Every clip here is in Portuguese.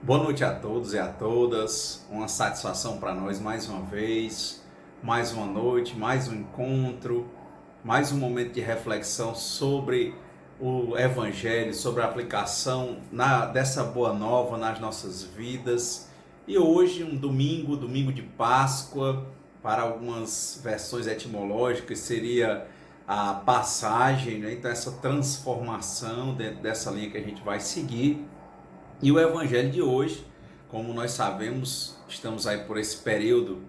Boa noite a todos e a todas, uma satisfação para nós mais uma vez, mais uma noite, mais um encontro, mais um momento de reflexão sobre o Evangelho, sobre a aplicação dessa boa nova nas nossas vidas. E hoje, um domingo de Páscoa, para algumas versões etimológicas, seria a passagem, né? Então essa transformação dentro dessa linha que a gente vai seguir. E o Evangelho de hoje, como nós sabemos, estamos aí por esse período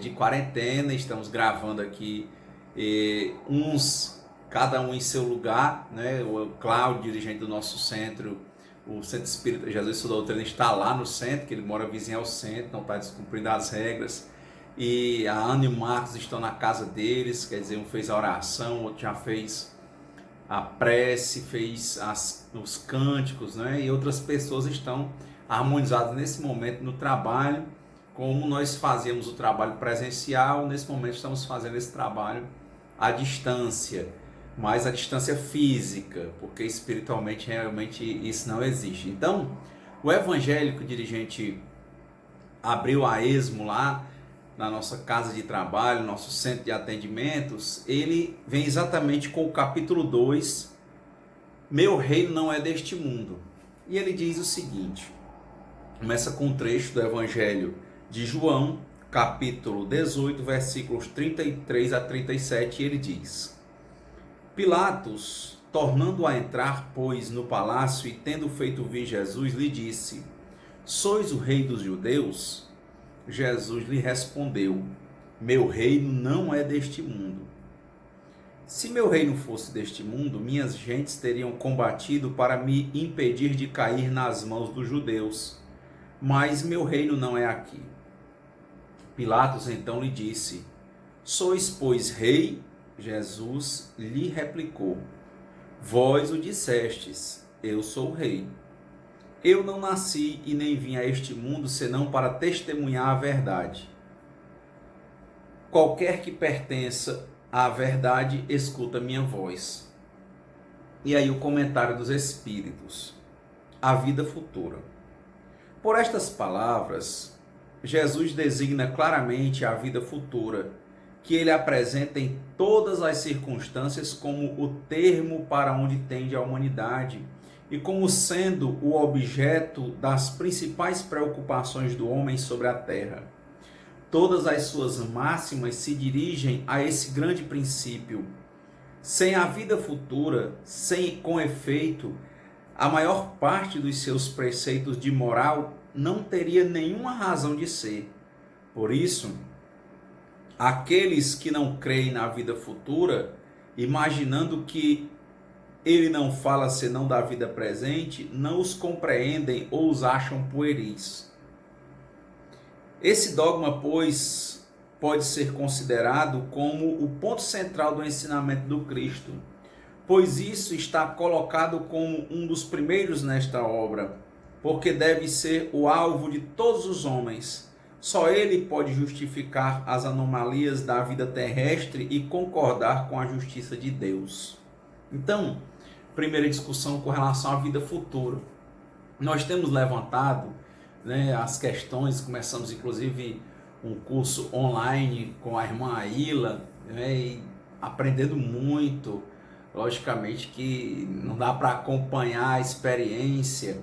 de quarentena, estamos gravando aqui cada um em seu lugar, né? O Cláudio, dirigente do nosso centro, o Centro Espírita Jesus Sua Doutrina, está lá no centro, que ele mora vizinho ao centro, não está descumprindo as regras. E a Ana e o Marcos estão na casa deles, quer dizer, um fez a oração, o outro já fez a prece, fez os cânticos, né? E outras pessoas estão harmonizadas nesse momento no trabalho, como nós fazíamos o trabalho presencial, nesse momento estamos fazendo esse trabalho à distância, mas à distância física, porque espiritualmente realmente isso não existe. Então, o evangelho que o dirigente abriu a esmo lá, na nossa casa de trabalho, nosso centro de atendimentos, ele vem exatamente com o capítulo 2, Meu reino não é deste mundo. E ele diz o seguinte, começa com um trecho do Evangelho de João, capítulo 18, versículos 33 a 37, e ele diz: Pilatos, tornando a entrar, pois, no palácio e tendo feito vir Jesus, lhe disse: Sois o rei dos judeus? Jesus lhe respondeu: Meu reino não é deste mundo. Se meu reino fosse deste mundo, minhas gentes teriam combatido para me impedir de cair nas mãos dos judeus. Mas meu reino não é aqui. Pilatos então lhe disse: Sois, pois, rei? Jesus lhe replicou: Vós o dissestes, eu sou o rei. Eu não nasci e nem vim a este mundo senão para testemunhar a verdade. Qualquer que pertença à verdade, escuta minha voz. E aí o comentário dos Espíritos. A vida futura. Por estas palavras, Jesus designa claramente a vida futura, que ele apresenta em todas as circunstâncias como o termo para onde tende a humanidade, e como sendo o objeto das principais preocupações do homem sobre a terra. Todas as suas máximas se dirigem a esse grande princípio. Sem a vida futura, com efeito, a maior parte dos seus preceitos de moral não teria nenhuma razão de ser. Por isso, aqueles que não creem na vida futura, imaginando que ele não fala senão da vida presente, não os compreendem ou os acham pueris. Esse dogma, pois, pode ser considerado como o ponto central do ensinamento do Cristo, pois isso está colocado como um dos primeiros nesta obra, porque deve ser o alvo de todos os homens. Só ele pode justificar as anomalias da vida terrestre e concordar com a justiça de Deus. Então, primeira discussão com relação à vida futura. Nós temos levantado, né, as questões, começamos inclusive um curso online com a irmã Aila, né, e aprendendo muito. Logicamente que não dá para acompanhar a experiência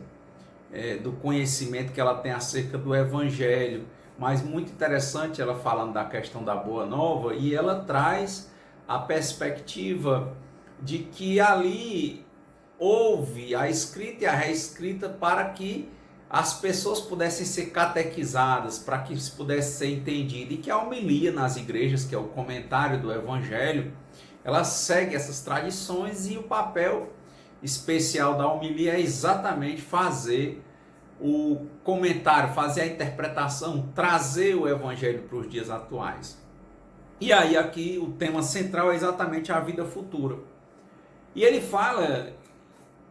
do conhecimento que ela tem acerca do Evangelho, mas muito interessante ela falando da questão da Boa Nova, e ela traz a perspectiva de que ali houve a escrita e a reescrita para que as pessoas pudessem ser catequizadas, para que isso pudesse ser entendido, e que a homilia nas igrejas, que é o comentário do Evangelho, ela segue essas tradições, e o papel especial da homilia é exatamente fazer o comentário, fazer a interpretação, trazer o Evangelho para os dias atuais. E aí aqui o tema central é exatamente a vida futura. E ele fala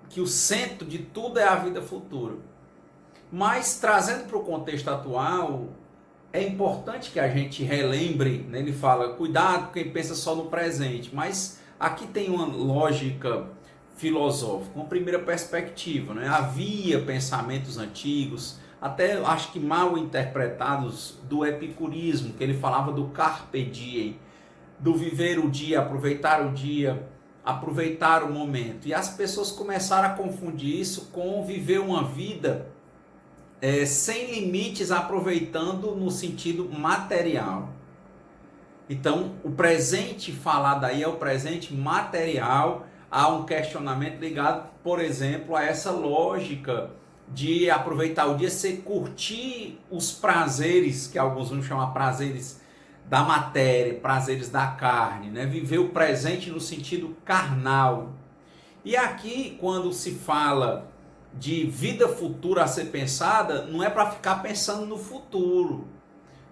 que o centro de tudo é a vida futura. Mas, trazendo para o contexto atual, é importante que a gente relembre, né? Ele fala, cuidado com quem pensa só no presente. Mas aqui tem uma lógica filosófica, uma primeira perspectiva, né? Havia pensamentos antigos, até acho que mal interpretados, do epicurismo, que ele falava do carpe diem, do viver o dia, aproveitar o momento. E as pessoas começaram a confundir isso com viver uma vida sem limites, aproveitando no sentido material. Então, o presente falado aí é o presente material. Há um questionamento ligado, por exemplo, a essa lógica de aproveitar o dia, você curtir os prazeres, que alguns vão chamar prazeres da matéria, prazeres da carne, né? Viver o presente no sentido carnal. E aqui, quando se fala de vida futura a ser pensada, não é para ficar pensando no futuro,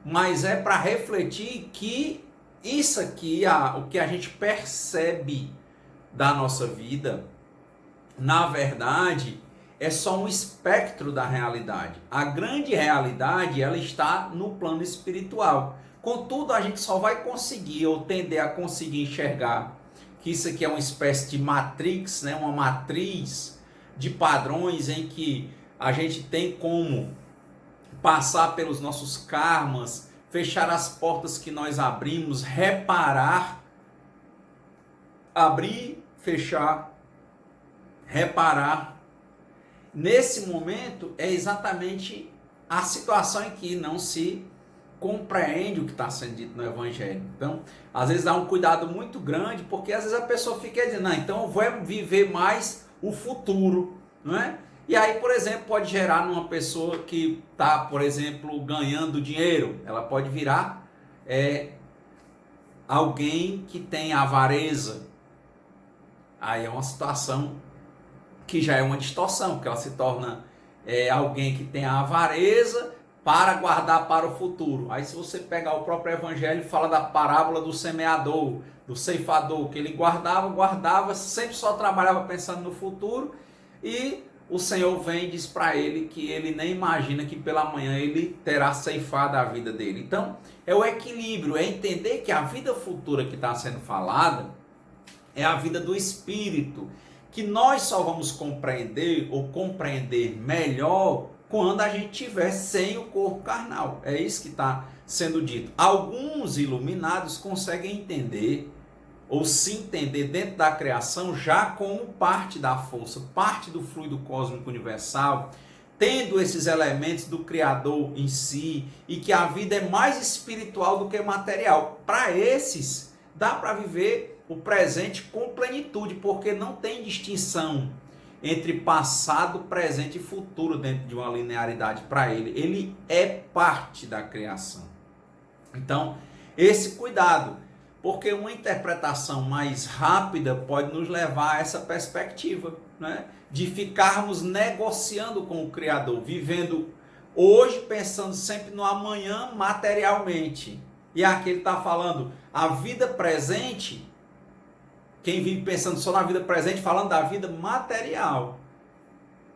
mas é para refletir que isso aqui, o que a gente percebe da nossa vida, na verdade, é só um espectro da realidade. A grande realidade, ela está no plano espiritual. Contudo, a gente só vai conseguir, ou tender a conseguir enxergar, que isso aqui é uma espécie de matrix, né? Uma matriz de padrões em que a gente tem como passar pelos nossos karmas, fechar as portas que nós abrimos, reparar, abrir, fechar, reparar. Nesse momento é exatamente a situação em que não se compreende o que está sendo dito no Evangelho. Então, às vezes dá um cuidado muito grande, porque às vezes a pessoa fica dizendo, não, então eu vou viver mais o futuro, não é? E aí, por exemplo, pode gerar numa pessoa que está, por exemplo, ganhando dinheiro, ela pode virar alguém que tem avareza. Aí é uma situação que já é uma distorção, porque ela se torna alguém que tem a avareza para guardar para o futuro. Aí se você pegar o próprio Evangelho, fala da parábola do semeador, do ceifador, que ele guardava, sempre só trabalhava pensando no futuro, e o Senhor vem e diz para ele que ele nem imagina que pela manhã ele terá ceifado a vida dele. Então, é o equilíbrio, é entender que a vida futura que está sendo falada é a vida do Espírito, que nós só vamos compreender ou compreender melhor quando a gente estiver sem o corpo carnal. É isso que está sendo dito. Alguns iluminados conseguem entender ou se entender dentro da criação já como parte da força, parte do fluido cósmico universal, tendo esses elementos do Criador em si, e que a vida é mais espiritual do que material. Para esses, dá para viver o presente com plenitude, porque não tem distinção entre passado, presente e futuro dentro de uma linearidade para ele. Ele é parte da criação. Então, esse cuidado, porque uma interpretação mais rápida pode nos levar a essa perspectiva, né? De ficarmos negociando com o Criador, vivendo hoje pensando sempre no amanhã materialmente. E aqui ele está falando, a vida presente, quem vive pensando só na vida presente, falando da vida material.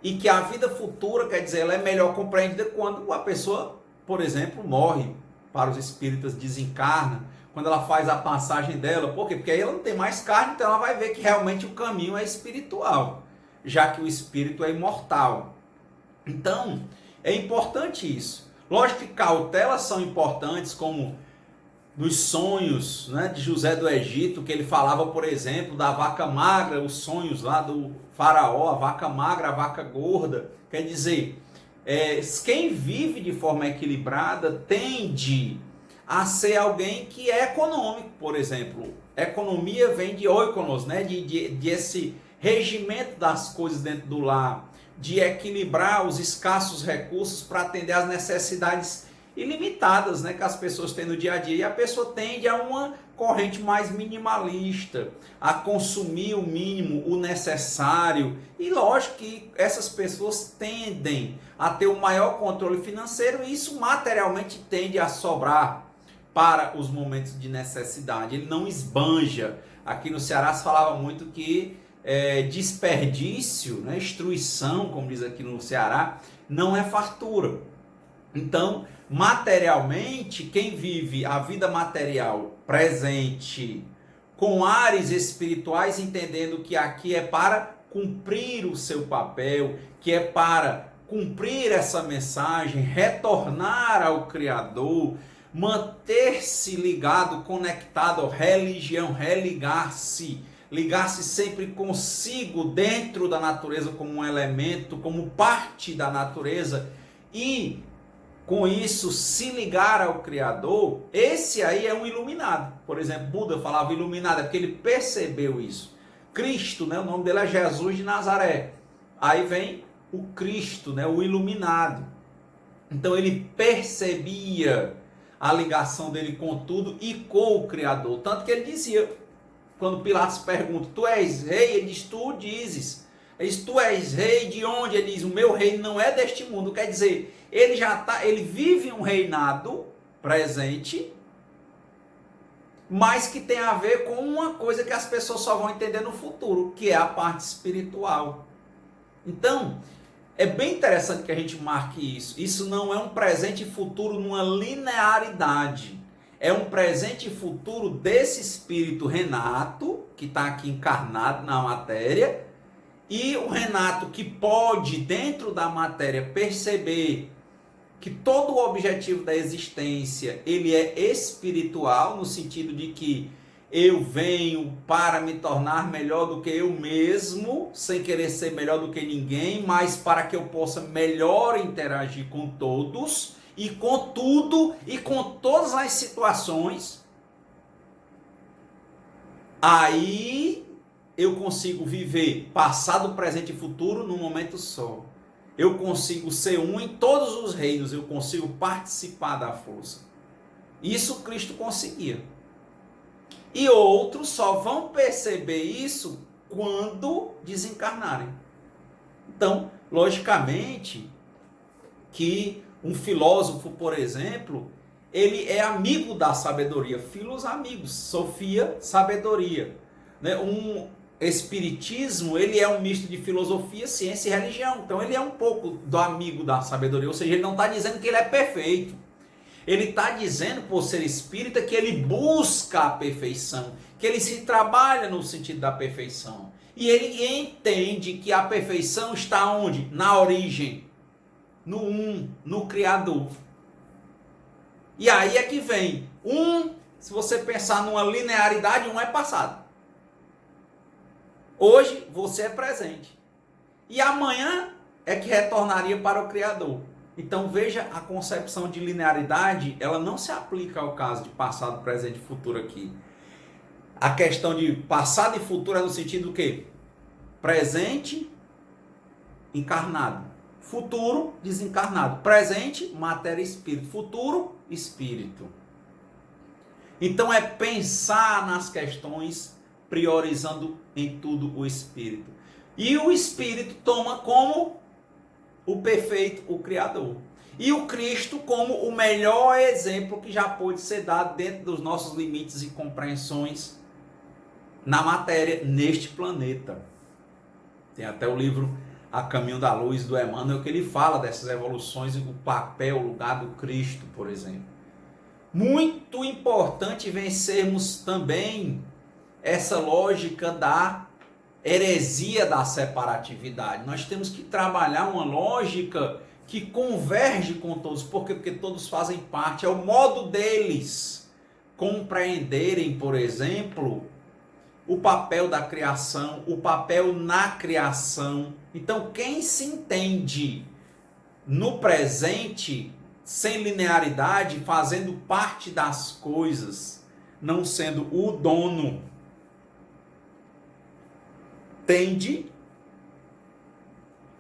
E que a vida futura, quer dizer, ela é melhor compreendida quando a pessoa, por exemplo, morre. Para os espíritas, desencarna, quando ela faz a passagem dela. Por quê? Porque aí ela não tem mais carne, então ela vai ver que realmente o caminho é espiritual, já que o espírito é imortal. Então, é importante isso. Lógico que cautelas são importantes, como nos sonhos, né, de José do Egito, que ele falava, por exemplo, da vaca magra, os sonhos lá do faraó, a vaca magra, a vaca gorda. Quer dizer, quem vive de forma equilibrada tende a ser alguém que é econômico, por exemplo. Economia vem de oikonos, né, de esse regimento das coisas dentro do lar, de equilibrar os escassos recursos para atender às necessidades ilimitadas, né, que as pessoas têm no dia a dia. E a pessoa tende a uma corrente mais minimalista, a consumir o mínimo, o necessário. E lógico que essas pessoas tendem a ter o maior controle financeiro, e isso materialmente tende a sobrar para os momentos de necessidade. Ele não esbanja. Aqui no Ceará se falava muito que desperdício, né, destruição, como diz aqui no Ceará, não é fartura. Então, materialmente, quem vive a vida material presente, com ares espirituais, entendendo que aqui é para cumprir o seu papel, que é para cumprir essa mensagem, retornar ao Criador, manter-se ligado, conectado à religião, religar-se, ligar-se sempre consigo dentro da natureza como um elemento, como parte da natureza e com isso se ligar ao Criador, esse aí é um iluminado. Por exemplo, Buda falava iluminado, é porque ele percebeu isso. Cristo, né, o nome dele é Jesus de Nazaré. Aí vem o Cristo, né, o iluminado. Então ele percebia a ligação dele com tudo e com o Criador. Tanto que ele dizia, quando Pilatos pergunta, tu és rei? Ele diz, tu dizes. Ele diz, tu és rei de onde? Ele diz, o meu reino não é deste mundo. Quer dizer, ele vive um reinado presente, mas que tem a ver com uma coisa que as pessoas só vão entender no futuro, que é a parte espiritual. Então, é bem interessante que a gente marque isso. Isso não é um presente e futuro numa linearidade. É um presente e futuro desse espírito Renato, que está aqui encarnado na matéria, e o Renato que pode, dentro da matéria, perceber que todo o objetivo da existência, ele é espiritual, no sentido de que eu venho para me tornar melhor do que eu mesmo, sem querer ser melhor do que ninguém, mas para que eu possa melhor interagir com todos, e com tudo, e com todas as situações. Aí eu consigo viver passado, presente e futuro num momento só. Eu consigo ser um em todos os reinos, eu consigo participar da força. Isso Cristo conseguia. E outros só vão perceber isso quando desencarnarem. Então, logicamente, que um filósofo, por exemplo, ele é amigo da sabedoria. Filos, amigos. Sofia, sabedoria. Um espiritismo, ele é um misto de filosofia, ciência e religião. Então, ele é um pouco do amigo da sabedoria. Ou seja, ele não está dizendo que ele é perfeito. Ele está dizendo, por ser espírita, que ele busca a perfeição, que ele se trabalha no sentido da perfeição. E ele entende que a perfeição está onde? Na origem, no Criador. E aí é que vem. Se você pensar numa linearidade, é passado. Hoje você é presente. E amanhã é que retornaria para o Criador. Então veja, a concepção de linearidade, ela não se aplica ao caso de passado, presente e futuro aqui. A questão de passado e futuro é no sentido do quê? Presente, encarnado. Futuro, desencarnado. Presente, matéria e espírito. Futuro, espírito. Então é pensar nas questões, priorizando em tudo o espírito. E o espírito toma como o perfeito, o Criador. E o Cristo como o melhor exemplo que já pôde ser dado dentro dos nossos limites e compreensões na matéria, neste planeta. Tem até o livro A Caminho da Luz, do Emmanuel, que ele fala dessas evoluções e o papel, o lugar do Cristo, por exemplo. Muito importante vencermos também essa lógica da heresia da separatividade. Nós temos que trabalhar uma lógica que converge com todos. Por quê? Porque todos fazem parte. É o modo deles compreenderem, por exemplo, o papel da criação, o papel na criação. Então, quem se entende no presente, sem linearidade, fazendo parte das coisas, não sendo o dono, tende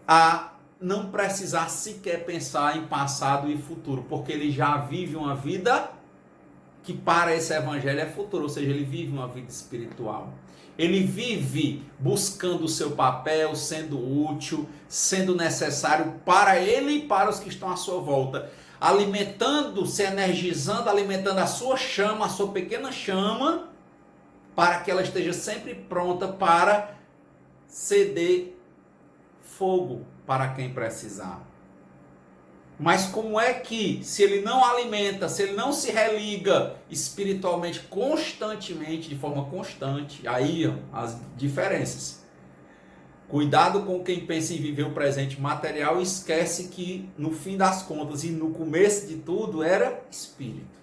a não precisar sequer pensar em passado e futuro, porque ele já vive uma vida que para esse evangelho é futuro, ou seja, ele vive uma vida espiritual. Ele vive buscando o seu papel, sendo útil, sendo necessário para ele e para os que estão à sua volta, alimentando, se energizando, alimentando a sua chama, a sua pequena chama, para que ela esteja sempre pronta para ceder fogo para quem precisar. Mas como é que, se ele não alimenta, se ele não se religa espiritualmente constantemente, de forma constante, aí as diferenças. Cuidado com quem pensa em viver o presente material e esquece que no fim das contas e no começo de tudo era espírito.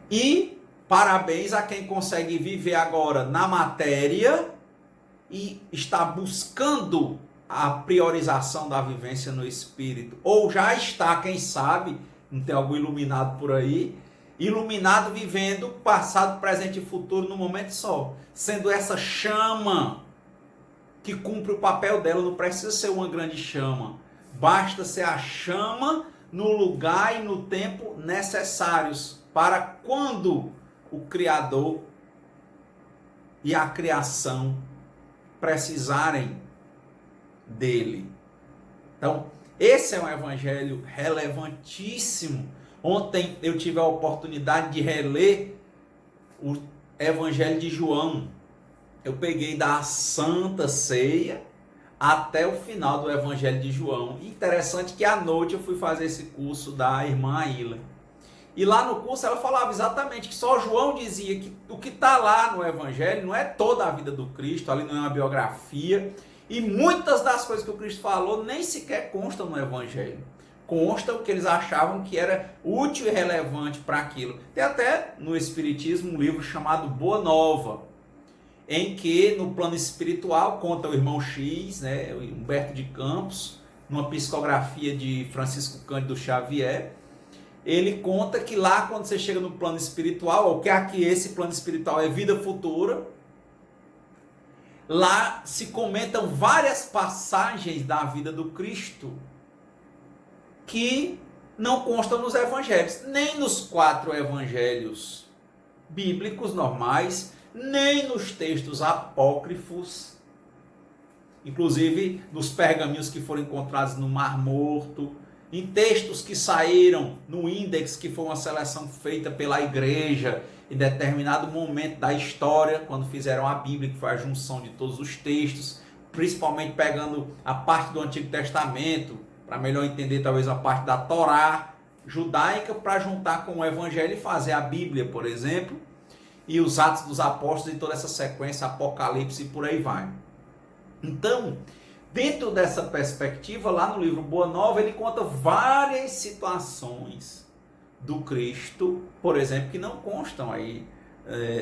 E parabéns a quem consegue viver agora na matéria e está buscando a priorização da vivência no espírito. Ou já está, quem sabe, não tem algum iluminado por aí, iluminado vivendo passado, presente e futuro no momento só. Sendo essa chama que cumpre o papel dela, não precisa ser uma grande chama. Basta ser a chama no lugar e no tempo necessários para quando o Criador e a criação precisarem dele. Então, esse é um evangelho relevantíssimo. Ontem eu tive a oportunidade de reler o Evangelho de João. Eu peguei da Santa Ceia até o final do Evangelho de João. Interessante que à noite eu fui fazer esse curso da irmã Aila. E lá no curso ela falava exatamente que só João dizia que o que está lá no Evangelho não é toda a vida do Cristo, ali não é uma biografia. E muitas das coisas que o Cristo falou nem sequer constam no Evangelho. Consta o que eles achavam que era útil e relevante para aquilo. Tem até no Espiritismo um livro chamado Boa Nova, em que no plano espiritual conta o irmão X, né, Humberto de Campos, numa psicografia de Francisco Cândido Xavier, ele conta que lá quando você chega no plano espiritual, ou que aqui esse plano espiritual é vida futura, lá se comentam várias passagens da vida do Cristo que não constam nos evangelhos, nem nos 4 evangelhos bíblicos normais, nem nos textos apócrifos, inclusive nos pergaminhos que foram encontrados no Mar Morto, em textos que saíram no índex, que foi uma seleção feita pela igreja em determinado momento da história, quando fizeram a Bíblia, que foi a junção de todos os textos, principalmente pegando a parte do Antigo Testamento, para melhor entender talvez a parte da Torá judaica, para juntar com o Evangelho e fazer a Bíblia, por exemplo, e os Atos dos Apóstolos e toda essa sequência, Apocalipse e por aí vai. Então, dentro dessa perspectiva, lá no livro Boa Nova, ele conta várias situações do Cristo, por exemplo, que não constam aí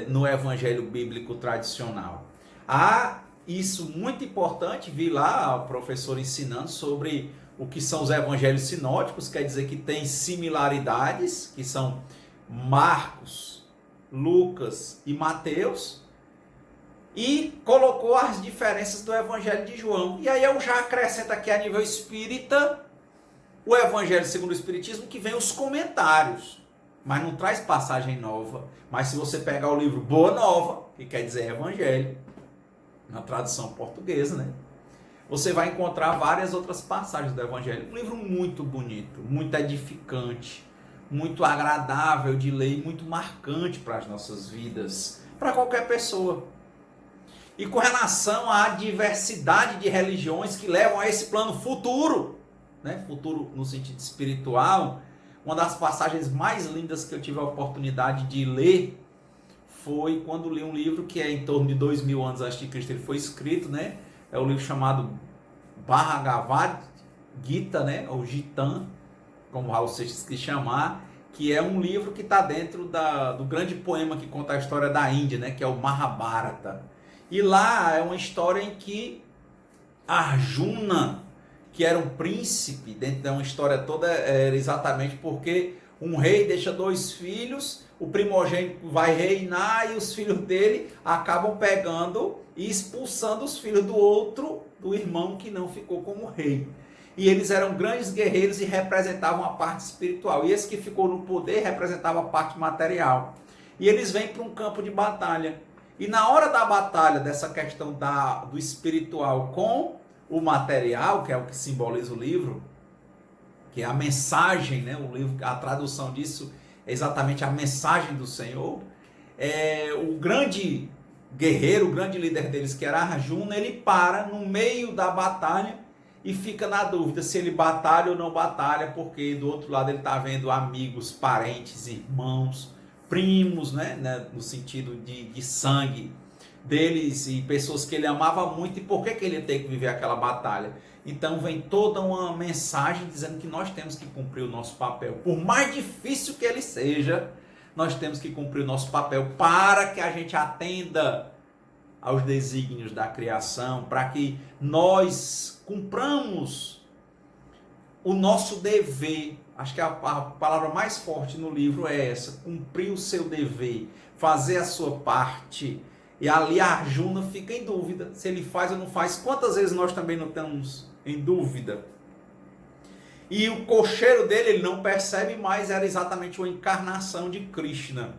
no Evangelho bíblico tradicional. Há isso muito importante, vi lá o professor ensinando sobre o que são os evangelhos sinóticos, quer dizer que tem similaridades, que são Marcos, Lucas e Mateus, e colocou as diferenças do Evangelho de João. E aí eu já acrescento aqui a nível espírita o Evangelho segundo o Espiritismo, que vem os comentários, mas não traz passagem nova. Mas se você pegar o livro Boa Nova, que quer dizer Evangelho, na tradução portuguesa, né, você vai encontrar várias outras passagens do Evangelho. Um livro muito bonito, muito edificante, muito agradável de ler e muito marcante para as nossas vidas, para qualquer pessoa. E com relação à diversidade de religiões que levam a esse plano futuro, né? Futuro no sentido espiritual, uma das passagens mais lindas que eu tive a oportunidade de ler foi quando li um livro que é em torno de 2000 anos antes de Cristo, ele foi escrito, né? É o livro chamado Bhagavad Gita, né? Ou Gitan, como Raul Seixas quis chamar, que é um livro que está dentro do grande poema que conta a história da Índia, né? Que é o Mahabharata. E lá é uma história em que Arjuna, que era um príncipe, dentro de uma história toda, era exatamente porque um rei deixa 2 filhos, o primogênito vai reinar e os filhos dele acabam pegando e expulsando os filhos do outro, do irmão que não ficou como rei. E eles eram grandes guerreiros e representavam a parte espiritual. E esse que ficou no poder representava a parte material. E eles vêm para um campo de batalha. E na hora da batalha, dessa questão do espiritual com o material, que é o que simboliza o livro, que é a mensagem, né? O livro, a tradução disso é exatamente a mensagem do Senhor. O grande guerreiro, o grande líder deles, que era Arjuna, ele para no meio da batalha e fica na dúvida se ele batalha ou não batalha, porque do outro lado ele está vendo amigos, parentes, irmãos, primos, né? No sentido de sangue, deles e pessoas que ele amava muito, e por que ele ia ter que viver aquela batalha. Então vem toda uma mensagem dizendo que nós temos que cumprir o nosso papel. Por mais difícil que ele seja, nós temos que cumprir o nosso papel para que a gente atenda aos desígnios da criação, para que nós cumpramos o nosso dever. Acho que a palavra mais forte no livro é essa: cumprir o seu dever, fazer a sua parte. E ali a Arjuna fica em dúvida se ele faz ou não faz. Quantas vezes nós também não estamos em dúvida? E o cocheiro dele, ele não percebe mais, era exatamente uma encarnação de Krishna.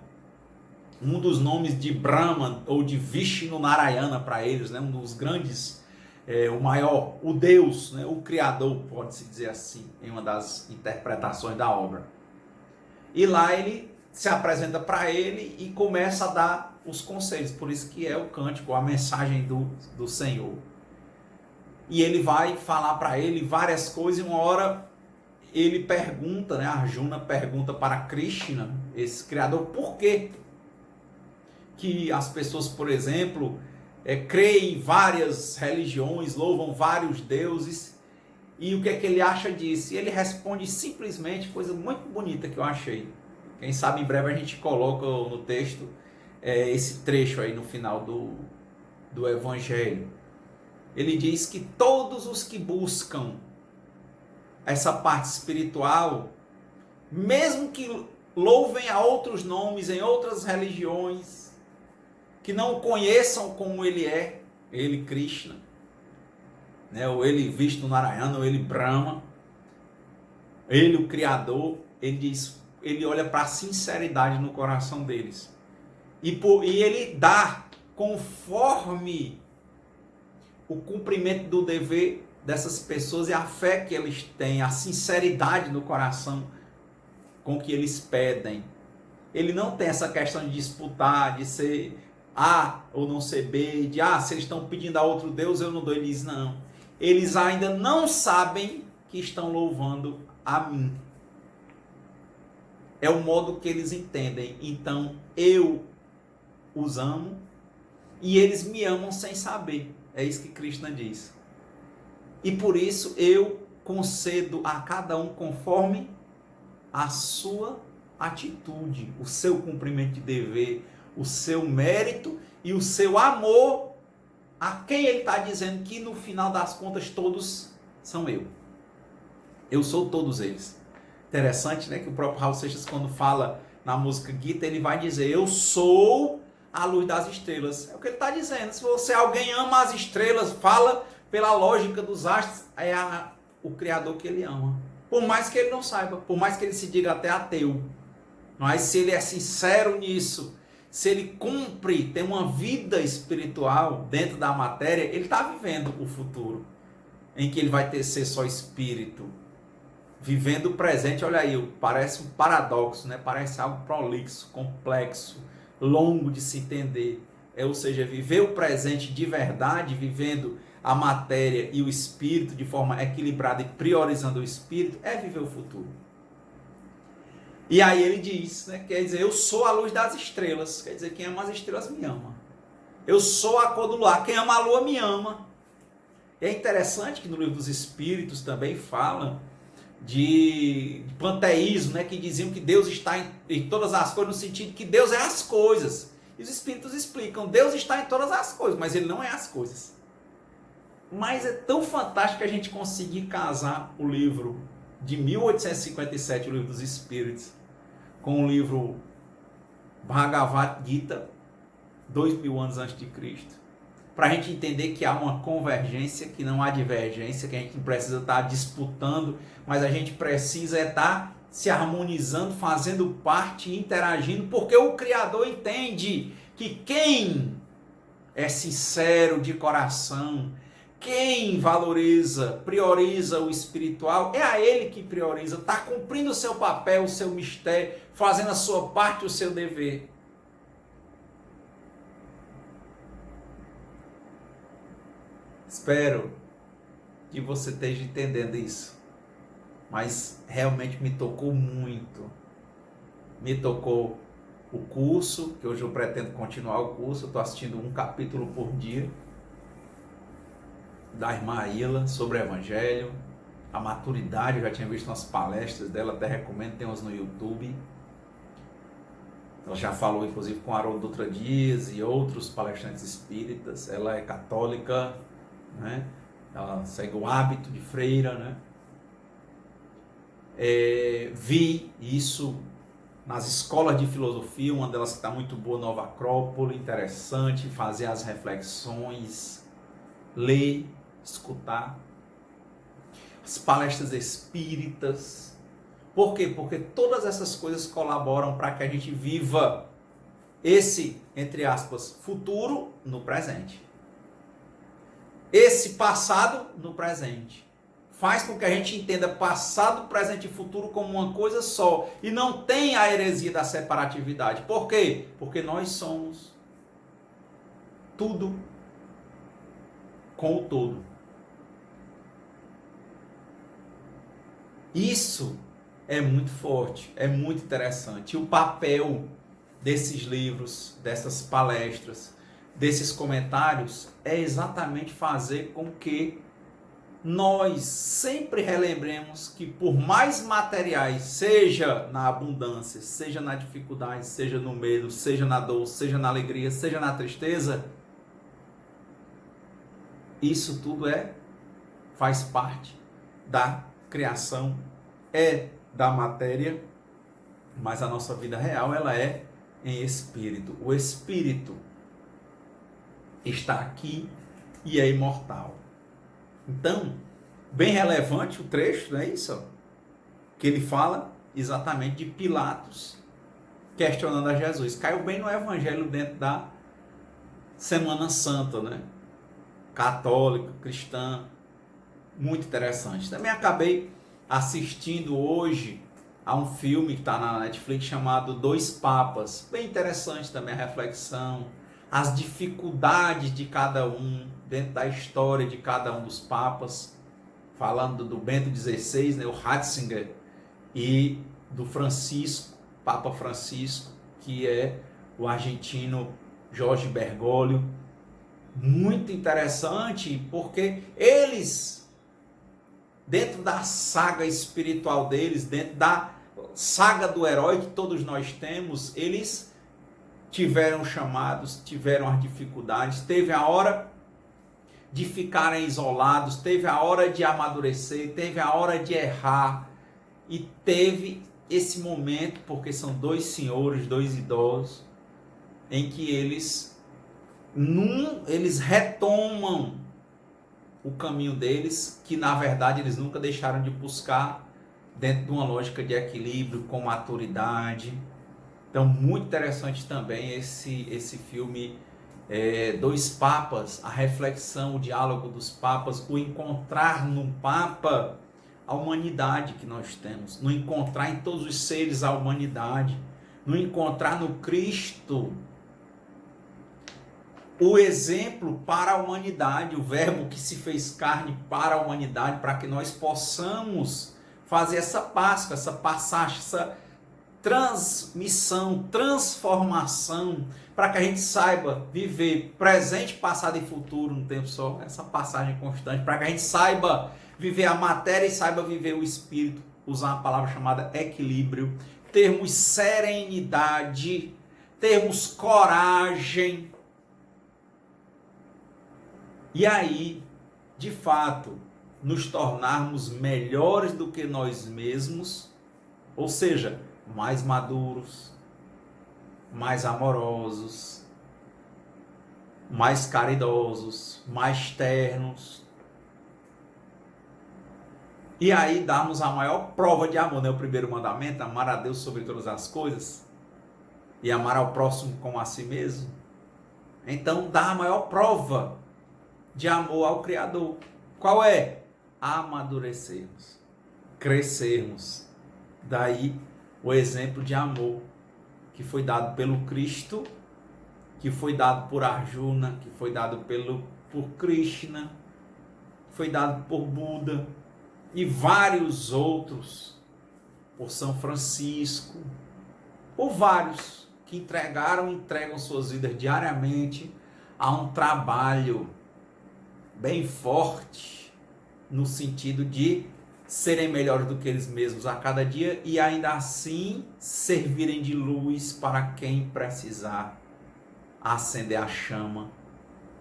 Um dos nomes de Brahma ou de Vishnu Narayana para eles, né? Um dos grandes, o maior, o Deus, né? O Criador, pode-se dizer assim, em uma das interpretações da obra. E lá ele se apresenta para ele e começa a dar os conselhos, por isso que é o cântico, a mensagem do Senhor. E ele vai falar para ele várias coisas, e uma hora ele pergunta, né, Arjuna pergunta para Krishna, esse Criador, por que as pessoas, por exemplo, creem em várias religiões, louvam vários deuses, e o que é que ele acha disso? E ele responde simplesmente, coisa muito bonita que eu achei. Quem sabe em breve a gente coloca no texto esse trecho aí no final do Evangelho. Ele diz que todos os que buscam essa parte espiritual, mesmo que louvem a outros nomes em outras religiões, que não o conheçam como ele é, ele Krishna, né? Ou ele Vishnu Narayana, ou ele Brahma, ele o Criador, ele diz, ele olha para a sinceridade no coração deles. E ele dá conforme o cumprimento do dever dessas pessoas e a fé que eles têm, a sinceridade no coração com que eles pedem. Ele não tem essa questão de disputar, de ser A ou não ser B, de se eles estão pedindo a outro Deus, eu não dou. Ele diz, não. Eles ainda não sabem que estão louvando a mim. É o modo que eles entendem. Então, eu os amo e eles me amam sem saber. É isso que Krishna diz. E por isso eu concedo a cada um conforme a sua atitude, o seu cumprimento de dever, o seu mérito e o seu amor a quem ele está dizendo que no final das contas todos são eu. Eu sou todos eles. Interessante, né, que o próprio Raul Seixas, quando fala na música Gita, ele vai dizer, eu sou a luz das estrelas. É o que ele está dizendo. Se alguém ama as estrelas, fala pela lógica dos astros, é o Criador que ele ama. Por mais que ele não saiba, por mais que ele se diga até ateu. Mas se ele é sincero nisso, se ele cumpre, tem uma vida espiritual dentro da matéria, ele está vivendo o futuro, em que ele vai ser só espírito. Vivendo o presente, olha aí, parece um paradoxo, né? Parece algo prolixo, complexo, longo de se entender. Ou seja, viver o presente de verdade, vivendo a matéria e o espírito de forma equilibrada e priorizando o espírito, é viver o futuro. E aí ele diz, né? Quer dizer, eu sou a luz das estrelas. Quer dizer, quem ama as estrelas me ama. Eu sou a cor do luar. Quem ama a lua me ama. E é interessante que no livro dos Espíritos também fala de panteísmo, né, que diziam que Deus está em todas as coisas, no sentido que Deus é as coisas. E os Espíritos explicam, Deus está em todas as coisas, mas Ele não é as coisas. Mas é tão fantástico que a gente conseguir casar o livro de 1857, o livro dos Espíritos, com o livro Bhagavad Gita, 2000 anos antes de Cristo, para a gente entender que há uma convergência, que não há divergência, que a gente não precisa estar disputando, mas a gente precisa estar se harmonizando, fazendo parte, interagindo, porque o Criador entende que quem é sincero de coração, quem valoriza, prioriza o espiritual, é a ele que prioriza, está cumprindo o seu papel, o seu mistério, fazendo a sua parte, o seu dever. Espero que você esteja entendendo isso, mas realmente me tocou muito, me tocou o curso, que hoje eu pretendo continuar o curso. Eu estou assistindo um capítulo por dia da irmã Ila sobre o Evangelho, a maturidade. Eu já tinha visto umas palestras dela, até recomendo, tem umas no YouTube. Ela já falou inclusive com Haroldo Dutra Dias e outros palestrantes espíritas. Ela é católica, né? Ela segue o hábito de freira, né? Vi isso nas escolas de filosofia, uma delas que está muito boa, Nova Acrópole, interessante, fazer as reflexões, ler, escutar. As palestras espíritas. Por quê? Porque todas essas coisas colaboram para que a gente viva esse, entre aspas, futuro no presente. Esse passado no presente. Faz com que a gente entenda passado, presente e futuro como uma coisa só. E não tem a heresia da separatividade. Por quê? Porque nós somos tudo com o todo. Isso é muito forte, é muito interessante. E o papel desses livros, dessas palestras, desses comentários, é exatamente fazer com que nós sempre relembremos que por mais materiais, seja na abundância, seja na dificuldade, seja no medo, seja na dor, seja na alegria, seja na tristeza, isso tudo faz parte da criação, da matéria, mas a nossa vida real ela é em espírito. O espírito está aqui e é imortal. Então, bem relevante o trecho, não é isso? Que ele fala exatamente de Pilatos questionando a Jesus. Caiu bem no evangelho dentro da Semana Santa, né? Católica, cristã, muito interessante. Também acabei assistindo hoje a um filme que está na Netflix chamado Dois Papas. Bem interessante também a reflexão, as dificuldades de cada um, dentro da história de cada um dos papas, falando do Bento XVI, né, o Ratzinger, e do Francisco, Papa Francisco, que é o argentino Jorge Bergoglio. Muito interessante, porque eles, dentro da saga espiritual deles, dentro da saga do herói que todos nós temos, eles tiveram chamados, tiveram as dificuldades, teve a hora de ficarem isolados, teve a hora de amadurecer, teve a hora de errar, e teve esse momento, porque são dois senhores, dois idosos, em que eles retomam o caminho deles, que na verdade eles nunca deixaram de buscar, dentro de uma lógica de equilíbrio, com maturidade. Então, muito interessante também esse filme, Dois Papas, a reflexão, o diálogo dos papas, o encontrar no Papa a humanidade que nós temos, no encontrar em todos os seres a humanidade, no encontrar no Cristo o exemplo para a humanidade, o verbo que se fez carne para a humanidade, para que nós possamos fazer essa Páscoa, essa passagem, essa transmissão, transformação, para que a gente saiba viver presente, passado e futuro no tempo só, essa passagem constante, para que a gente saiba viver a matéria e saiba viver o espírito, usar uma palavra chamada equilíbrio, termos serenidade, termos coragem, e aí, de fato, nos tornarmos melhores do que nós mesmos, ou seja, mais maduros, mais amorosos, mais caridosos, mais ternos. E aí darmos a maior prova de amor, né? O primeiro mandamento, amar a Deus sobre todas as coisas e amar ao próximo como a si mesmo. Então dá a maior prova de amor ao Criador. Qual é? Amadurecermos, crescermos. Daí o exemplo de amor que foi dado pelo Cristo, que foi dado por Arjuna, que foi dado por Krishna, que foi dado por Buda e vários outros, por São Francisco, por vários. que entregam suas vidas diariamente a um trabalho bem forte, no sentido de serem melhores do que eles mesmos a cada dia e ainda assim servirem de luz para quem precisar acender a chama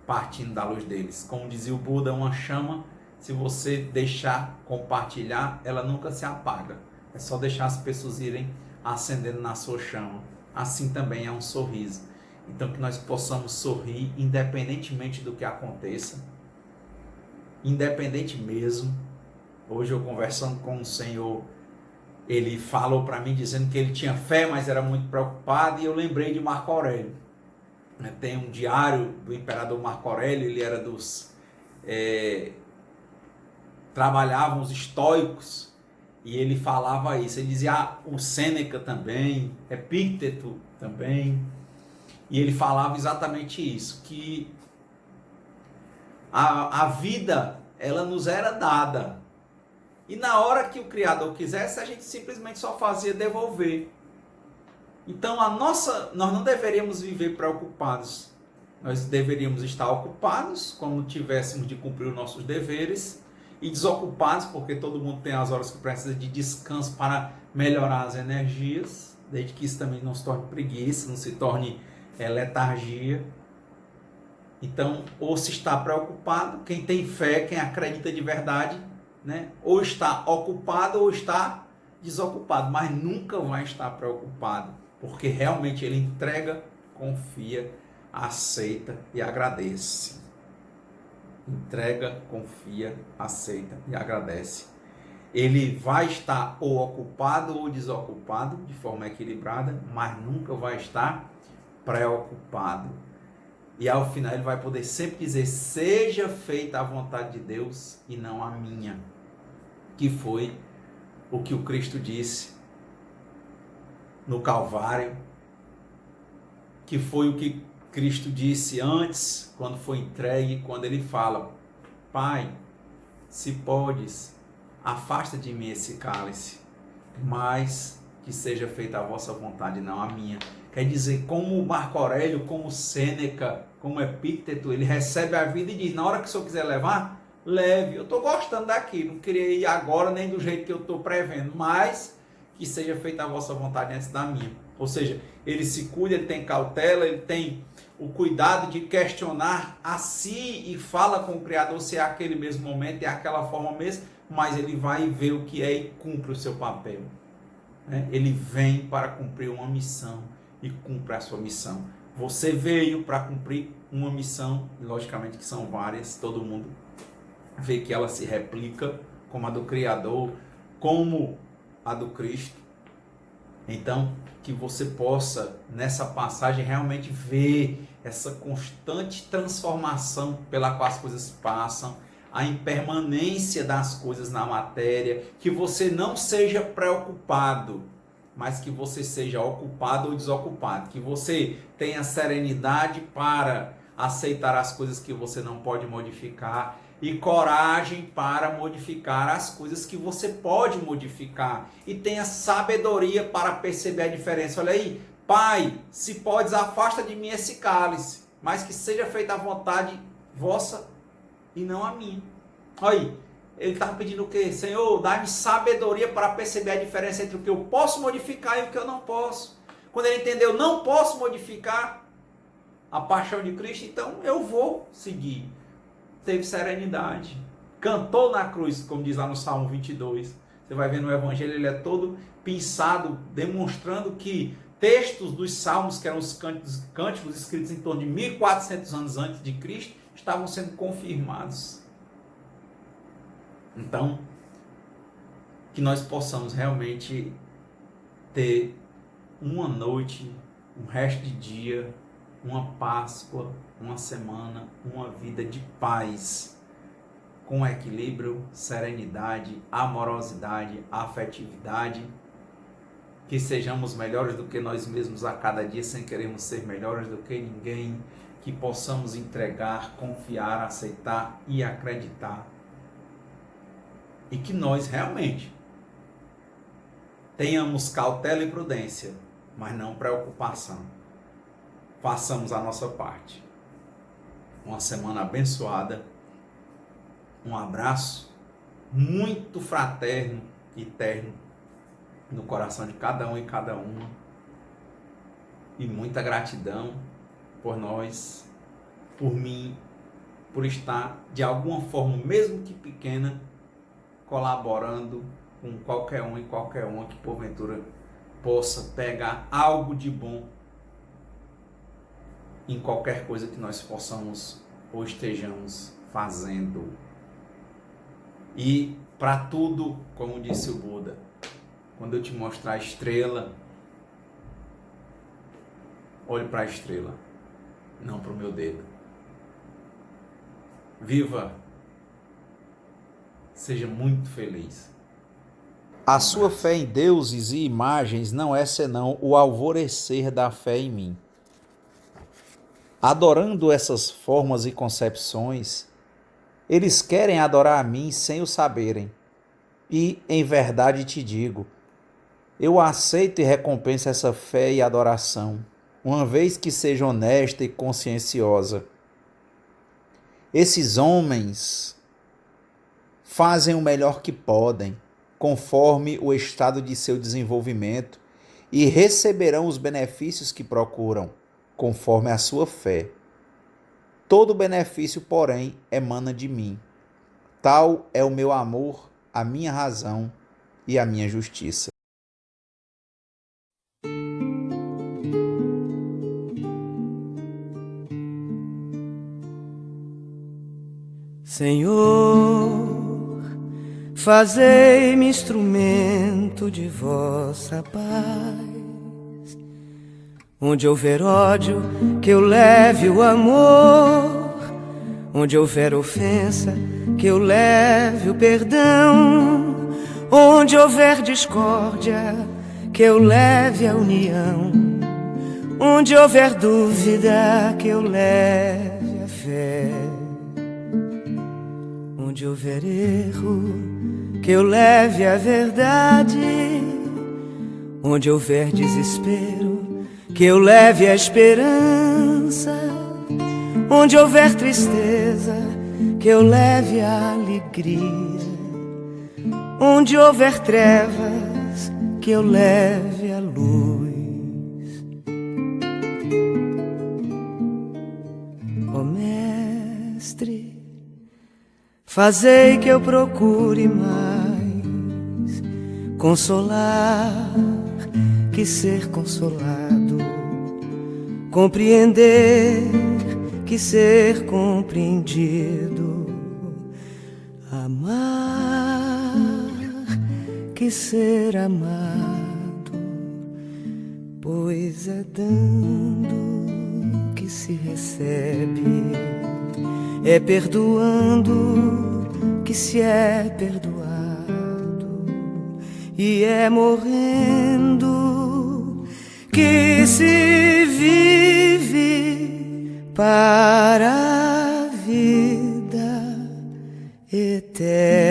partindo da luz deles. Como dizia o Buda, uma chama, se você deixar compartilhar, ela nunca se apaga. É só deixar as pessoas irem acendendo na sua chama. Assim também é um sorriso. Então que nós possamos sorrir independentemente do que aconteça. Independente mesmo. Hoje eu conversando com o Senhor, ele falou para mim dizendo que ele tinha fé, mas era muito preocupado, e eu lembrei de Marco Aurélio. Tem um diário do imperador Marco Aurélio, ele era trabalhavam os estoicos, e ele falava isso, ele dizia, o Sêneca também, Epícteto também, e ele falava exatamente isso, que a vida, ela nos era dada, e na hora que o Criador quisesse, a gente simplesmente só fazia devolver. Então nós não deveríamos viver preocupados. Nós deveríamos estar ocupados quando tivéssemos de cumprir os nossos deveres e desocupados, porque todo mundo tem as horas que precisa de descanso para melhorar as energias, desde que isso também não se torne preguiça, não se torne letargia. Então, ou se está preocupado, quem tem fé, quem acredita de verdade, né? Ou está ocupado ou está desocupado, mas nunca vai estar preocupado, porque realmente ele entrega, confia, aceita e agradece. Entrega, confia, aceita e agradece. Ele vai estar ou ocupado ou desocupado de forma equilibrada, mas nunca vai estar preocupado. E ao final ele vai poder sempre dizer, seja feita a vontade de Deus e não a minha. Que foi o que o Cristo disse no Calvário, que foi o que Cristo disse antes, quando foi entregue, quando ele fala, Pai, se podes, afasta de mim esse cálice, mas que seja feita a vossa vontade, não a minha. Quer dizer, como Marco Aurélio, como Sêneca, como Epícteto, ele recebe a vida e diz, na hora que o senhor quiser levar, leve. Eu estou gostando daqui, não queria ir agora nem do jeito que eu estou prevendo, mas que seja feita a vossa vontade antes da minha. Ou seja, ele se cuida, ele tem cautela, ele tem o cuidado de questionar a si e fala com o Criador se é aquele mesmo momento, é aquela forma mesmo, mas ele vai ver o que é e cumpre o seu papel. Ele vem para cumprir uma missão e cumpre a sua missão. Você veio para cumprir uma missão, logicamente que são várias, todo mundo vê que ela se replica, como a do Criador, como a do Cristo. Então, que você possa, nessa passagem, realmente ver essa constante transformação pela qual as coisas passam, a impermanência das coisas na matéria, que você não seja preocupado, mas que você seja ocupado ou desocupado, que você tenha serenidade para aceitar as coisas que você não pode modificar e coragem para modificar as coisas que você pode modificar e tenha sabedoria para perceber a diferença. Olha aí, Pai, se podes, afasta de mim esse cálice, mas que seja feita a vontade vossa e não a minha. Olha aí, ele estava pedindo o quê? Senhor, dá-me sabedoria para perceber a diferença entre o que eu posso modificar e o que eu não posso. Quando ele entendeu, não posso modificar a paixão de Cristo, então eu vou seguir. Teve serenidade. Cantou na cruz, como diz lá no Salmo 22. Você vai ver no Evangelho, ele é todo pensado, demonstrando que textos dos Salmos, que eram os cânticos escritos em torno de 1400 anos antes de Cristo, estavam sendo confirmados. Então, que nós possamos realmente ter uma noite, um resto de dia, uma Páscoa, uma semana, uma vida de paz, com equilíbrio, serenidade, amorosidade, afetividade, que sejamos melhores do que nós mesmos a cada dia, sem querermos ser melhores do que ninguém, que possamos entregar, confiar, aceitar e acreditar. E que nós realmente tenhamos cautela e prudência mas não preocupação. Façamos a nossa parte. Uma semana abençoada. Um abraço muito fraterno e terno no coração de cada um e cada uma. E muita gratidão por nós, por mim, por estar de alguma forma, mesmo que pequena, colaborando com qualquer um e qualquer uma que porventura possa pegar algo de bom em qualquer coisa que nós possamos ou estejamos fazendo. E para tudo, como disse o Buda, quando eu te mostrar a estrela, olhe para a estrela, não para o meu dedo. Viva! Seja muito feliz. A sua fé em deuses e imagens não é senão o alvorecer da fé em mim. Adorando essas formas e concepções, eles querem adorar a mim sem o saberem. E, em verdade te digo, eu aceito e recompenso essa fé e adoração, uma vez que seja honesta e conscienciosa. Esses homens fazem o melhor que podem, conforme o estado de seu desenvolvimento, e receberão os benefícios que procuram, conforme a sua fé. Todo benefício, porém, emana de mim. Tal é o meu amor, a minha razão e a minha justiça. Senhor, fazei-me instrumento de vossa paz. Onde houver ódio, que eu leve o amor. Onde houver ofensa, que eu leve o perdão. Onde houver discórdia, que eu leve a união. Onde houver dúvida, que eu leve a fé. Onde houver erro, que eu leve a verdade. Onde houver desespero, que eu leve a esperança. Onde houver tristeza, que eu leve a alegria. Onde houver trevas, que eu leve a luz. Ó Mestre, fazei que eu procure mais consolar que ser consolado, compreender que ser compreendido, amar que ser amado, pois é dando que se recebe, é perdoando que se é perdoado, e é morrendo que se vive para a vida eterna.